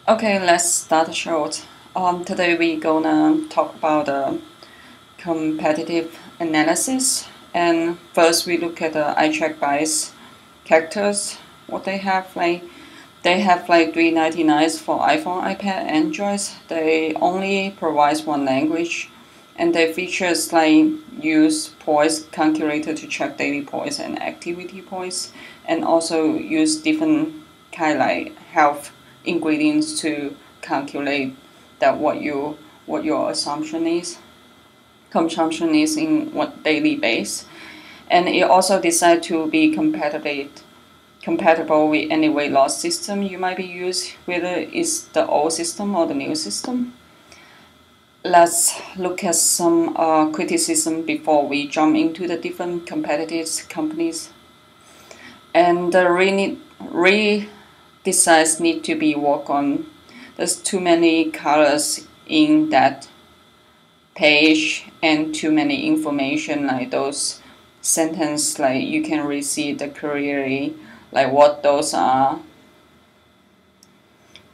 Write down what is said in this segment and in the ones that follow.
Okay, let's start the show. Today we're gonna talk about competitive analysis. And first we look at the iTrackBites characters. What they have they have like 399 for iPhone, iPad, Androids. They only provide one language, and their features use poise calculator to track daily poise and activity poise, and also use different kind health ingredients to calculate that what your consumption is in what daily base, and it also decide to be compatible with any weight loss system you might be used, whether it's the old system or the new system. Let's look at some criticism before we jump into the different competitive companies. And the redesigns need to be worked on. There's too many colors in that page and too many information, like those sentence, like you can really see the clearly like what those are.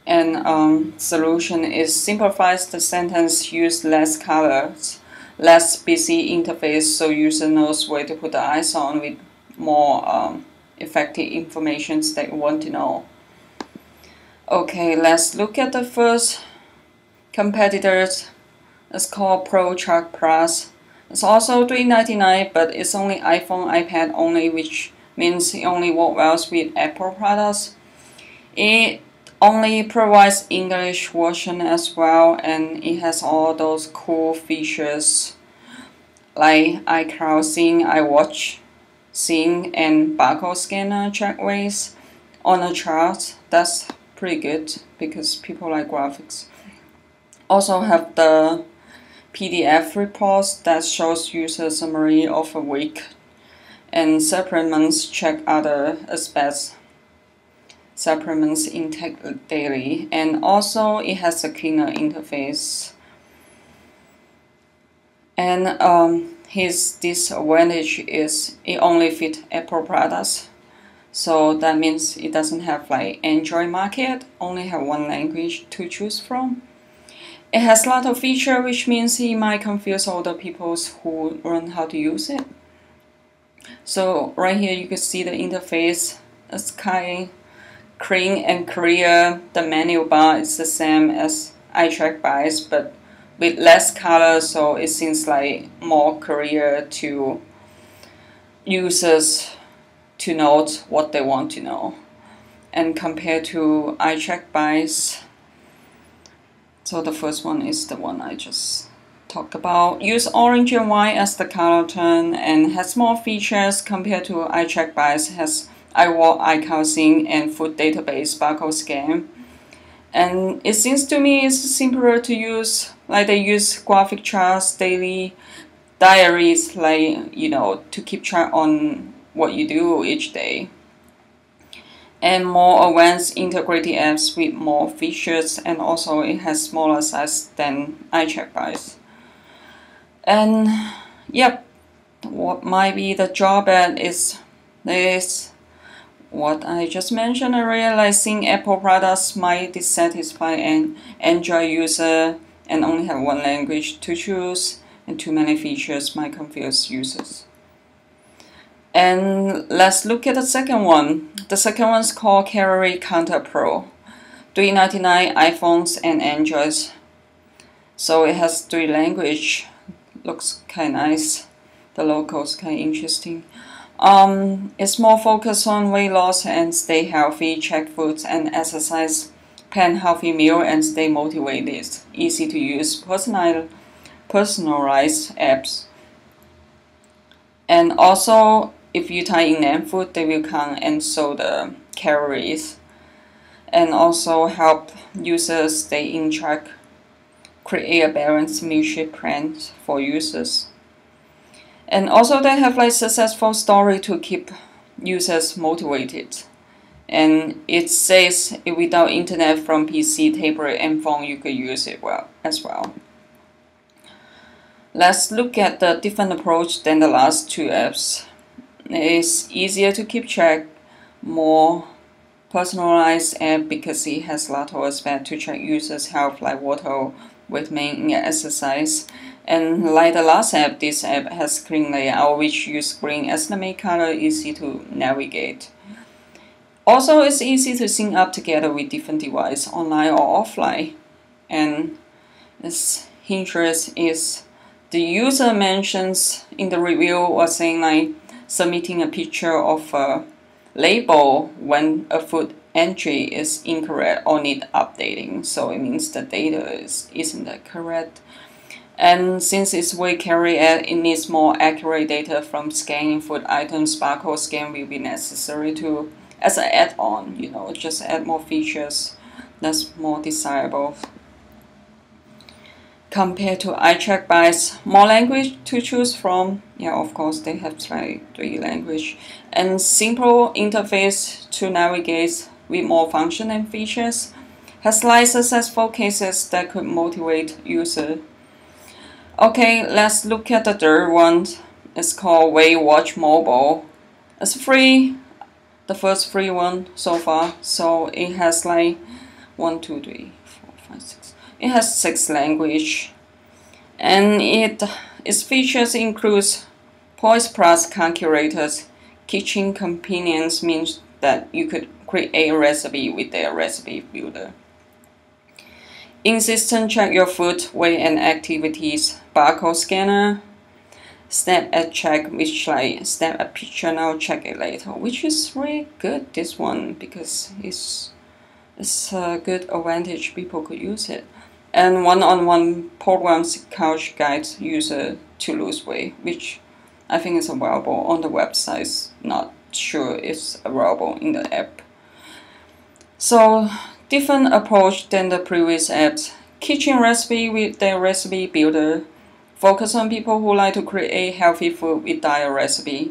And solution is simplifies the sentence, use less colors, less busy interface, so user knows where to put the eyes on with more effective information that you want to know. Okay, let's look at the first competitors. It's called ProTrack Plus. It's also $399, but it's only iPhone, iPad only, which means it only works well with Apple products. It only provides English version as well, and it has all those cool features like iCloud Sync, iWatch Sync, and barcode scanner track weights on a chart. That's pretty good because people like graphics. Also have the PDF reports that shows user summary of a week, and supplements check other aspects. Supplements intake daily, and also it has a cleaner interface. And his disadvantage is it only fits Apple products, so that means it doesn't have like Android market, only have one language to choose from. It has a lot of feature, which means it might confuse older people who learn how to use it. So right here you can see the interface. It's kind of clean and clear. The menu bar is the same as iTrackBites, but with less color, so it seems like more clear to users to note what they want to know. And compared to iTrackBites, so the first one is the one I just talked about. Use orange and white as the color tone and has more features compared to iTrackBites. Has iCloud Sync and food database barcode scan. And it seems to me it's simpler to use. Like they use graphic charts, daily diaries, to keep track on what you do each day. And more advanced integrated apps with more features, and also it has smaller size than iTrackBites. And yep, what might be the drawback is this. What I just mentioned earlier, like seeing Apple products might dissatisfy an Android user and only have one language to choose, and too many features might confuse users. And let's look at the second one. The second one is called Calorie Counter Pro. $399 iPhones and Androids. So it has 3 languages. Looks kind of nice. The logo is kind of interesting. It's more focused on weight loss and stay healthy, check foods and exercise, plan healthy meal and stay motivated. Easy to use, personalized apps. And also, if you type in name food, they will count and show the calories. And also help users stay in track, create a balanced meal plan for users. And also they have like successful story to keep users motivated. And it says without internet from PC, tablet and phone you could use it as well. Let's look at the different approach than the last 2 apps. It's easier to keep track, more personalized app because it has a lot of aspects to check users' health, like water, weight maintain, and exercise. And like the last app, this app has screen layout which use green as the main color, easy to navigate. Also, it's easy to sync up together with different devices, online or offline. And its interest is the user mentions in the review or saying like submitting a picture of a label when a food entry is incorrect or need updating. So it means the data isn't correct. And since it's way carry ad, it needs more accurate data from scanning food items. Barcode scan will be necessary to as an add-on, just add more features that's more desirable. Compared to iTrackBites, more language to choose from. Yeah, of course they have 3 language and simple interface to navigate with more function and features. Has like successful cases that could motivate user. Okay, let's look at the third one. It's called Weight Watch Mobile. It's free, the first free one so far. So it has like 1, 2, 3, 4, 5, 6. It has 6 language, and its features includes Poise Plus calculators. Kitchen convenience means that you could create a recipe with their recipe builder. Instant check your food, weight and activities. Barcode scanner. Snap at check, which like snap a picture now, check it later, which is really good, this one, because it's a good advantage, people could use it. And one-on-one programs couch guides user to lose weight, which I think is available on the website. Not sure it's available in the app. So different approach than the previous apps. Kitchen recipe with their recipe builder. Focus on people who like to create healthy food with diet recipe.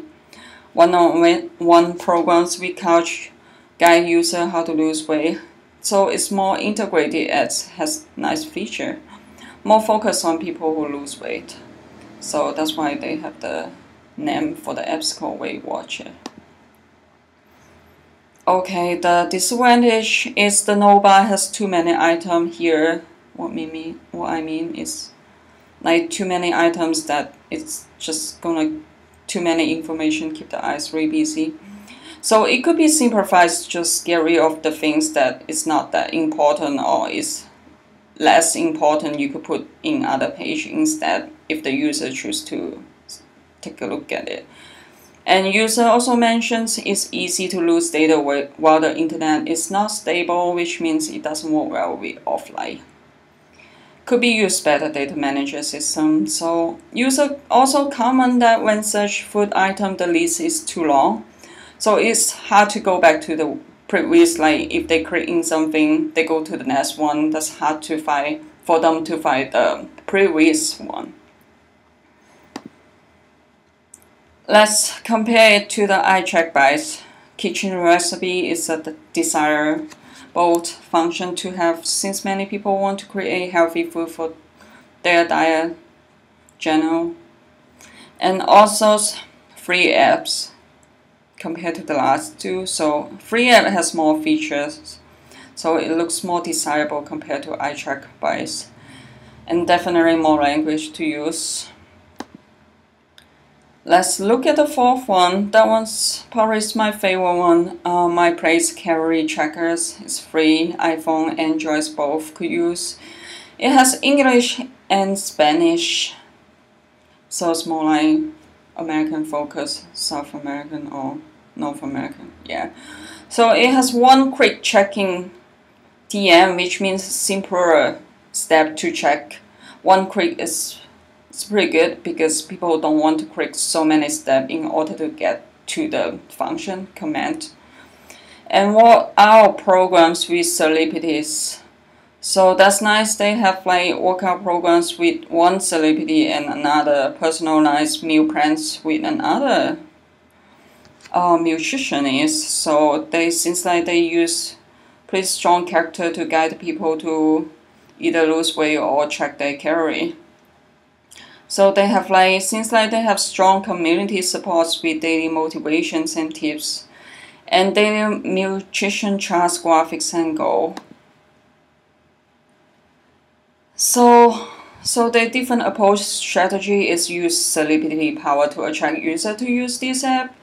One-on-one programs with couch guide user how to lose weight. So it's more integrated ads, has nice feature. More focus on people who lose weight. So that's why they have the name for the apps called Weight Watcher. Okay, the disadvantage is the Nova has too many items here. What I mean is like too many items that it's just gonna too many information, keep the eyes really busy. So it could be simplified, just get rid of the things that is not that important or is less important. You could put in other page instead if the user choose to take a look at it. And user also mentions it's easy to lose data while the internet is not stable, which means it doesn't work well with offline. Could be used better data manager system. So user also comment that when search food item, the list is too long. So it's hard to go back to the previous, like if they create in something, they go to the next one. That's hard to find for them to find the previous one. Let's compare it to the iTrackBites. Kitchen recipe is a desirable function to have since many people want to create healthy food for their diet general. And also free apps compared to the last two. So free app has more features, so it looks more desirable compared to iTrackBites, and definitely more language to use. Let's look at the fourth one. That one's probably my favorite one. My Place Calorie Trackers. It's free. iPhone, Android both could use. It has English and Spanish, so it's more like American focus, South American or North American. Yeah. So it has one quick checking TM, which means simpler step to check. One click is pretty good because people don't want to click so many steps in order to get to the function command. And what are programs with celebrities? So that's nice. They have like workout programs with one celebrity and another personalized meal plans with another nutritionist. So seems like they use pretty strong character to guide people to either lose weight or track their calorie. So they have seems like they have strong community supports with daily motivations and tips. And daily nutrition charts, graphics, and goal. So the different approach strategy is use celebrity power to attract user to use this app,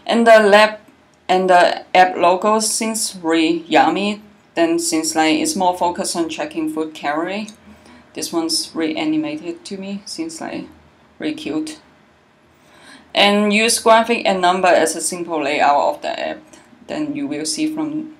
and the app logo seems really yummy. Then since like it's more focused on checking food calorie, this one's really animated to me. Seems like really cute. And use graphic and number as a simple layout of the app. Then you will see from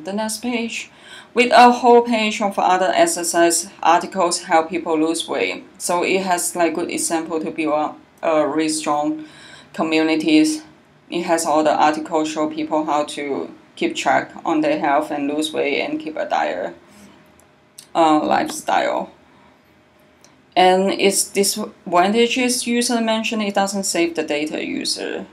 the next page, with a whole page of other exercise articles help people lose weight. So it has like good example to build up a really strong communities. It has all the articles show people how to keep track on their health and lose weight and keep a diet lifestyle. And its disadvantages, user mentioned it doesn't save the data user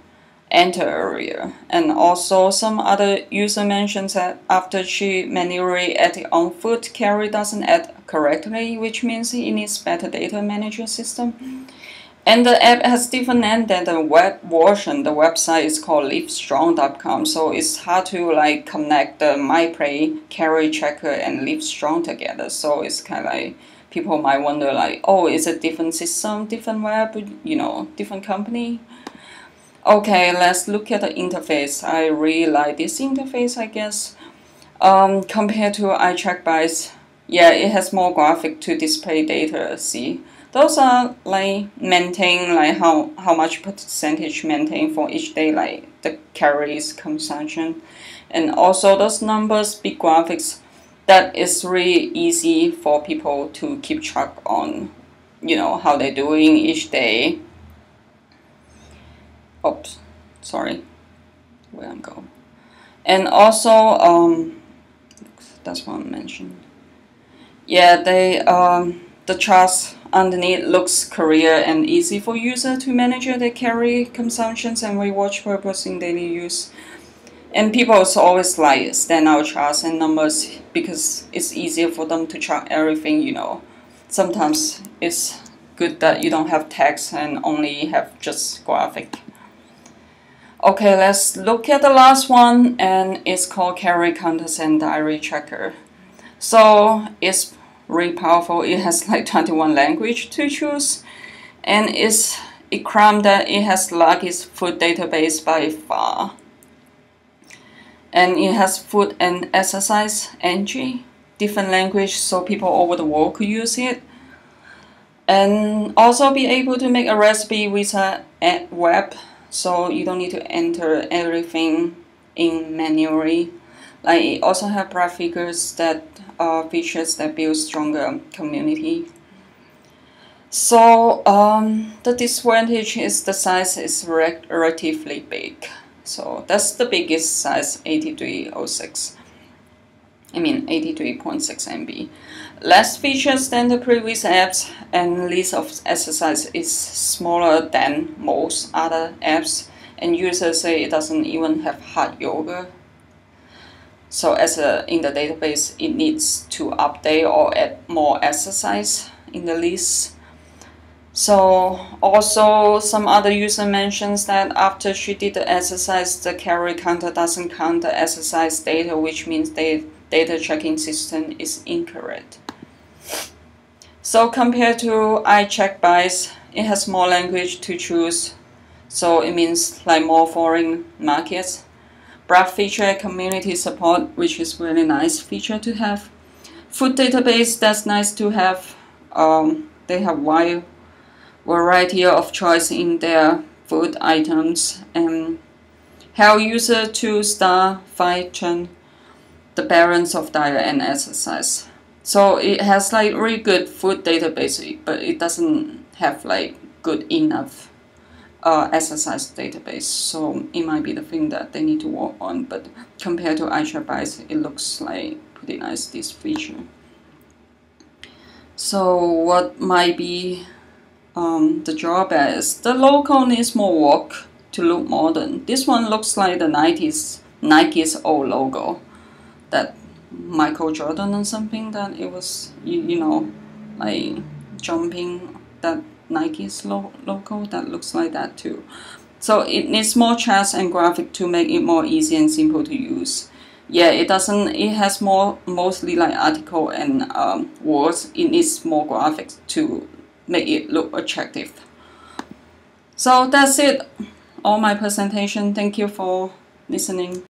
enter area, and also some other user mentions that after she manually added on food, calorie doesn't add correctly, which means it needs better data management system. And the app has different name than the web version. The website is called livestrong.com, so it's hard to like connect the MyPlay, calorie tracker, and Livestrong together. So it's kind of like people might wonder like, oh, is it different system, different web, you know, different company? Okay, let's look at the interface. I really like this interface, I guess. Compared to iTrackBites, yeah, it has more graphic to display data. See, those are like maintain like how much percentage maintain for each day, like the calories consumption, and also those numbers, big graphics. That is really easy for people to keep track on, you know, how they're doing each day. Oops, sorry, where I'm going. And also, that's what I mentioned. Yeah, they the charts underneath looks clear and easy for user to manage their calorie consumptions and rewatch purpose in daily use. And people also always like standout charts and numbers because it's easier for them to track everything, you know. Sometimes it's good that you don't have text and only have just graphic. Okay, let's look at the last one, and it's called Calorie Counters and Diary Tracker. So it's really powerful. It has like 21 language to choose, and it claims that it has the largest food database by far. And it has food and exercise entry, different language, so people over the world could use it. And also be able to make a recipe with a web, so you don't need to enter everything in manually. Like it also have graph figures that features that build stronger community. So the disadvantage is the size is relatively big. So that's the biggest size, 8306. I mean 83.6 MB. Less features than the previous apps, and list of exercise is smaller than most other apps, and users say it doesn't even have hot yoga. So in the database, it needs to update or add more exercise in the list. So also some other user mentions that after she did the exercise, the calorie counter doesn't count the exercise data, which means the data tracking system is incorrect. So compared to iTrackBites, it has more language to choose, so it means like more foreign markets. Broad feature community support, which is really nice feature to have. Food database, that's nice to have. They have wide variety of choice in their food items, and help user to start find the balance of diet and exercise. So it has like really good food database, but it doesn't have like good enough exercise database. So it might be the thing that they need to work on. But compared to iTrackBites, it looks like pretty nice, this feature. So what might be the drawback is the logo needs more work to look modern. This one looks like the Nike's old logo, that Michael Jordan or something, that it was, you know, like jumping, that Nike's logo, that looks like that too. So it needs more charts and graphic to make it more easy and simple to use. Yeah, it doesn't. It has mostly like article and words. It needs more graphics to make it look attractive. So that's it. All my presentation. Thank you for listening.